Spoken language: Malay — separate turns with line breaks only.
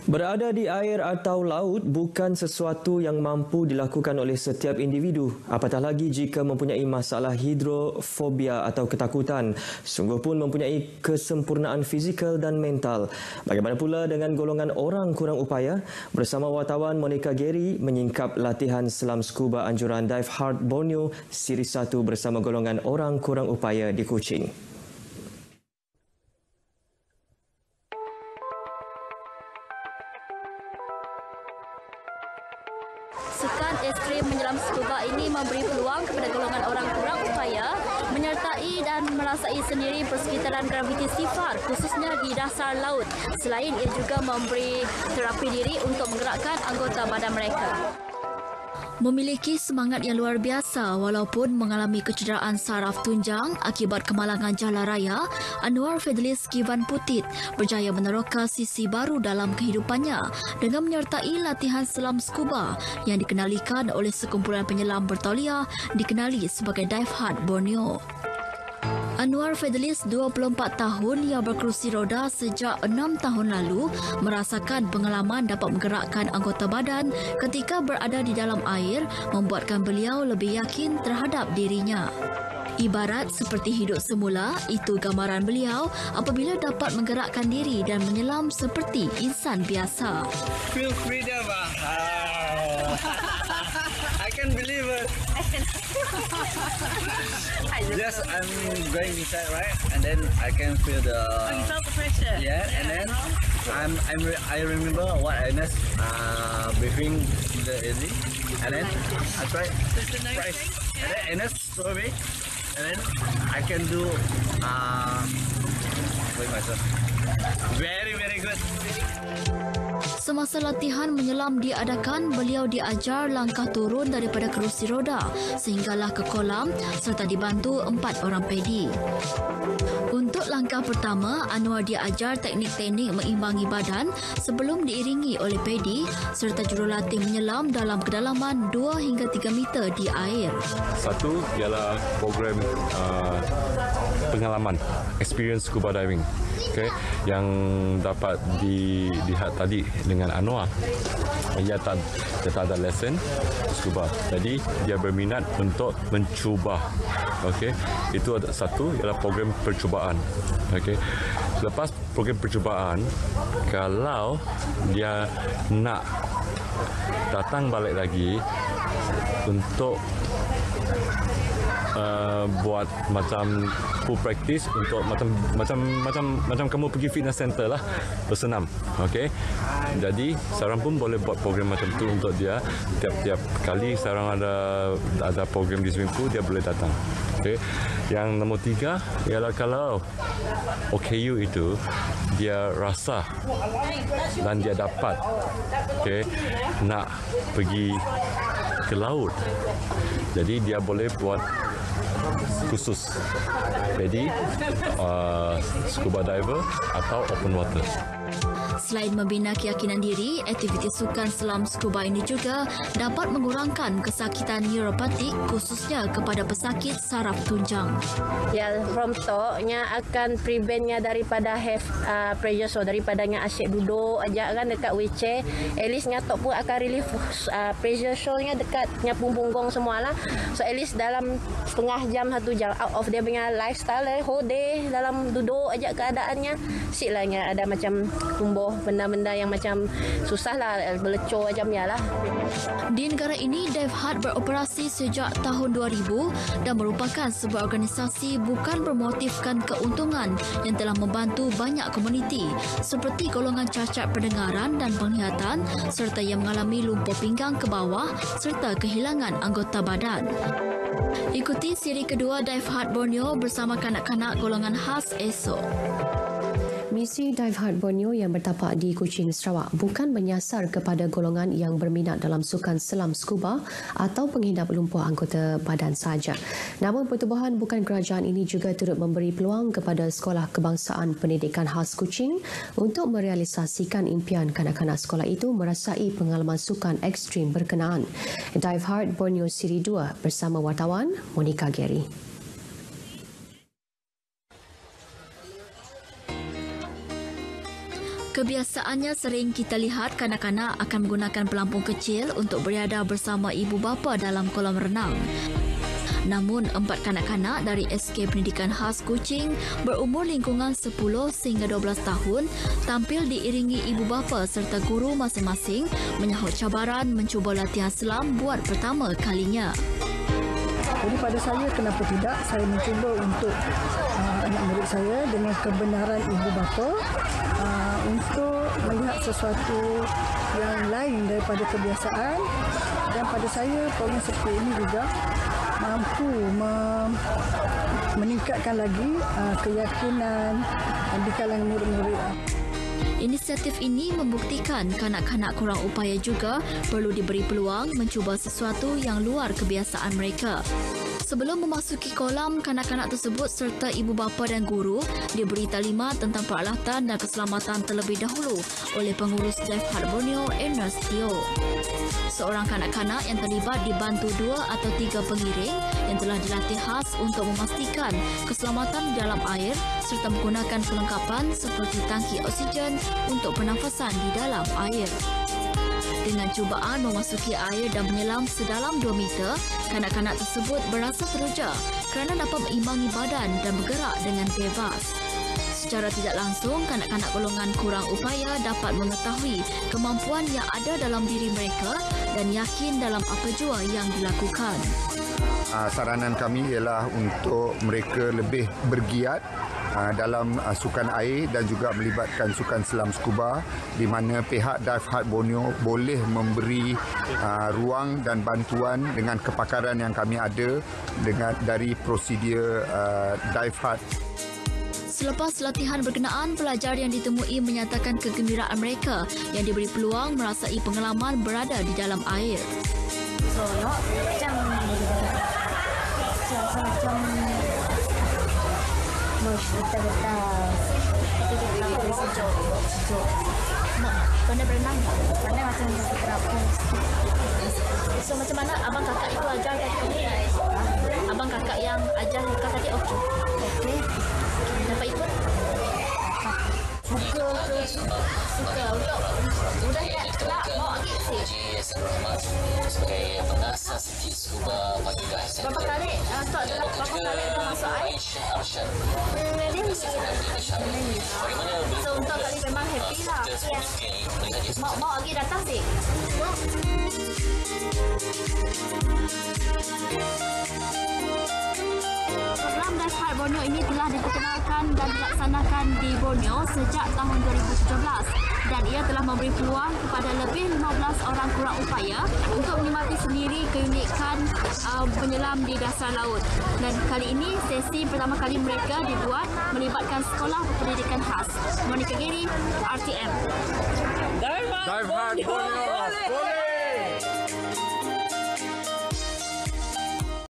Berada di air atau laut bukan sesuatu yang mampu dilakukan oleh setiap individu, apatah lagi jika mempunyai masalah hidrofobia atau ketakutan. Sungguh pun mempunyai kesempurnaan fizikal dan mental. Bagaimana pula dengan golongan orang kurang upaya? Bersama wartawan Monica Gary menyingkap latihan selam skuba anjuran Dive Hard Borneo Siri 1 bersama golongan orang kurang upaya di Kuching.
Sukan ekstrim menyelam skuba ini memberi peluang kepada golongan orang kurang upaya menyertai dan merasai sendiri persekitaran graviti sifar khususnya di dasar laut. Selain ia juga memberi terapi diri untuk menggerakkan anggota badan mereka. Memiliki semangat yang luar biasa walaupun mengalami kecederaan saraf tunjang akibat kemalangan jalan raya, Anwar Fedlis Kivan Putit berjaya meneroka sisi baru dalam kehidupannya dengan menyertai latihan selam skuba yang dikenalikan oleh sekumpulan penyelam bertauliah dikenali sebagai Dive Hard Borneo. Anwar Fedlis, 24 tahun yang berkerusi roda sejak 6 tahun lalu, merasakan pengalaman dapat menggerakkan anggota badan ketika berada di dalam air membuatkan beliau lebih yakin terhadap dirinya. Ibarat seperti hidup semula, itu gambaran beliau apabila dapat menggerakkan diri dan menyelam seperti insan biasa.
Feel freedom. I can't believe it. Yes, I'm going inside, right? And then I can feel the.
Oh, you felt the pressure.
Yeah, and then I remember what Ines briefing the Izzy, and then I try price, and then Ines show me, and then I can do with myself. Very good.
Semasa latihan menyelam diadakan, beliau diajar langkah turun daripada kerusi roda sehinggalah ke kolam serta dibantu 4 orang pedi. Untuk langkah pertama, Anwar diajar teknik-teknik mengimbangi badan sebelum diiringi oleh pedi serta jurulatih menyelam dalam kedalaman 2 hingga 3 meter di air.
Satu ialah program pengalaman, experience scuba diving. Okay, yang dapat dilihat tadi dengan Anwar. Dia tak ada lesson scuba. Jadi dia berminat untuk mencuba. Okay, itu ada satu ialah program percubaan. Okay, lepas program percubaan, kalau dia nak datang balik lagi untuk buat macam full practice untuk macam kamu pergi fitness center lah bersenam, okey. Jadi seorang pun boleh buat program macam tu untuk dia. Tiap-tiap kali seorang ada program di swimming pool, dia boleh datang. Okey. Yang nombor 3 ialah kalau OKU itu dia rasa dan dia dapat okey nak pergi ke laut. Jadi dia boleh buat khusus jadi scuba diver atau open water.
Selain membina keyakinan diri, aktiviti sukan selam skuba ini juga dapat mengurangkan kesakitan neuropatik khususnya kepada pesakit saraf tunjang.
Ya, from talknya akan preventnya daripada have pressure so daripadanya asyik duduk aja kan dekat wheelchair. At least nyatok pun akan relief pressure show-nya dekat nyapung punggung semualah. So at least dalam setengah jam 1 jam out of dia punya lifestyle whole day dalam duduk aja keadaannya silahnya ada macam tumbuh benda-benda yang macam susah lah, belecor macam ya lah.
Di negara ini, Dive Hard beroperasi sejak tahun 2000 dan merupakan sebuah organisasi bukan bermotifkan keuntungan yang telah membantu banyak komuniti seperti golongan cacat pendengaran dan penglihatan serta yang mengalami lumpuh pinggang ke bawah serta kehilangan anggota badan. Ikuti siri kedua Dive Hard Borneo bersama kanak-kanak golongan khas esok.
Misi Dive Hard Borneo yang bertapak di Kuching, Sarawak bukan menyasar kepada golongan yang berminat dalam sukan selam skuba atau penghidap lumpuh anggota badan sahaja. Namun pertubuhan bukan kerajaan ini juga turut memberi peluang kepada Sekolah Kebangsaan Pendidikan Khas Kuching untuk merealisasikan impian kanak-kanak sekolah itu merasai pengalaman sukan ekstrim berkenaan. Dive Hard Borneo Siri 2 bersama wartawan Monica Gary.
Kebiasaannya sering kita lihat kanak-kanak akan menggunakan pelampung kecil untuk berada bersama ibu bapa dalam kolam renang. Namun, 4 kanak-kanak dari SK Pendidikan Khas Kuching berumur lingkungan 10 sehingga 12 tahun tampil diiringi ibu bapa serta guru masing-masing menyahut cabaran mencuba latihan selam buat pertama kalinya.
Jadi pada saya, kenapa tidak saya mencuba untuk anak murid saya dengan kebenaran ibu bapa untuk melihat sesuatu yang lain daripada kebiasaan, dan pada saya program seperti ini juga mampu meningkatkan lagi keyakinan di kalangan murid-murid.
Inisiatif ini membuktikan kanak-kanak kurang upaya juga perlu diberi peluang mencuba sesuatu yang luar kebiasaan mereka. Sebelum memasuki kolam, kanak-kanak tersebut serta ibu bapa dan guru diberi taklimat tentang peralatan dan keselamatan terlebih dahulu oleh pengurus Dive Heart Borneo, Ernest Teo. Seorang kanak-kanak yang terlibat dibantu 2 atau 3 pengiring yang telah dilatih khas untuk memastikan keselamatan di dalam air serta menggunakan perlengkapan seperti tangki oksigen untuk pernafasan di dalam air. Dengan cubaan memasuki air dan menyelam sedalam 2 meter, kanak-kanak tersebut berasa teruja kerana dapat meimbangi badan dan bergerak dengan bebas. Secara tidak langsung, kanak-kanak golongan kurang upaya dapat mengetahui kemampuan yang ada dalam diri mereka dan yakin dalam apa jua yang dilakukan.
Saranan kami ialah untuk mereka lebih bergiat dalam sukan air dan juga melibatkan sukan selam scuba, di mana pihak Dive Heart Borneo boleh memberi ruang dan bantuan dengan kepakaran yang kami ada dari prosedur Dive Heart.
Selepas latihan berkenaan, pelajar yang ditemui menyatakan kegembiraan mereka yang diberi peluang merasai pengalaman berada di dalam air.
Pandai berenang tak? Pandai macam terapung. So macam mana abang kakak itu ajar tadi? Abang kakak yang ajar kakak tadi okey. Okey. Dapat ikut? Suka ke? Suka. Udah tak kelak bawa lagi sih.
Sebagai pengasas scuba pakai
berapa kali? Berapa kali dah masuk air? So untuk kali memang happy lah. Mau lagi datang sih? Program Dive Heart Borneo ini telah diperkenalkan dan dilaksanakan di Borneo sejak tahun 2017 dan ia telah memberi peluang kepada lebih 15 orang kurang upaya untuk menikmati sendiri keunikan penyelam di dasar laut. Dan kali ini sesi pertama kali mereka dibuat melibatkan sekolah pendidikan khas. Monica Giri, RTM.
Dive Heart Borneo. Boleh!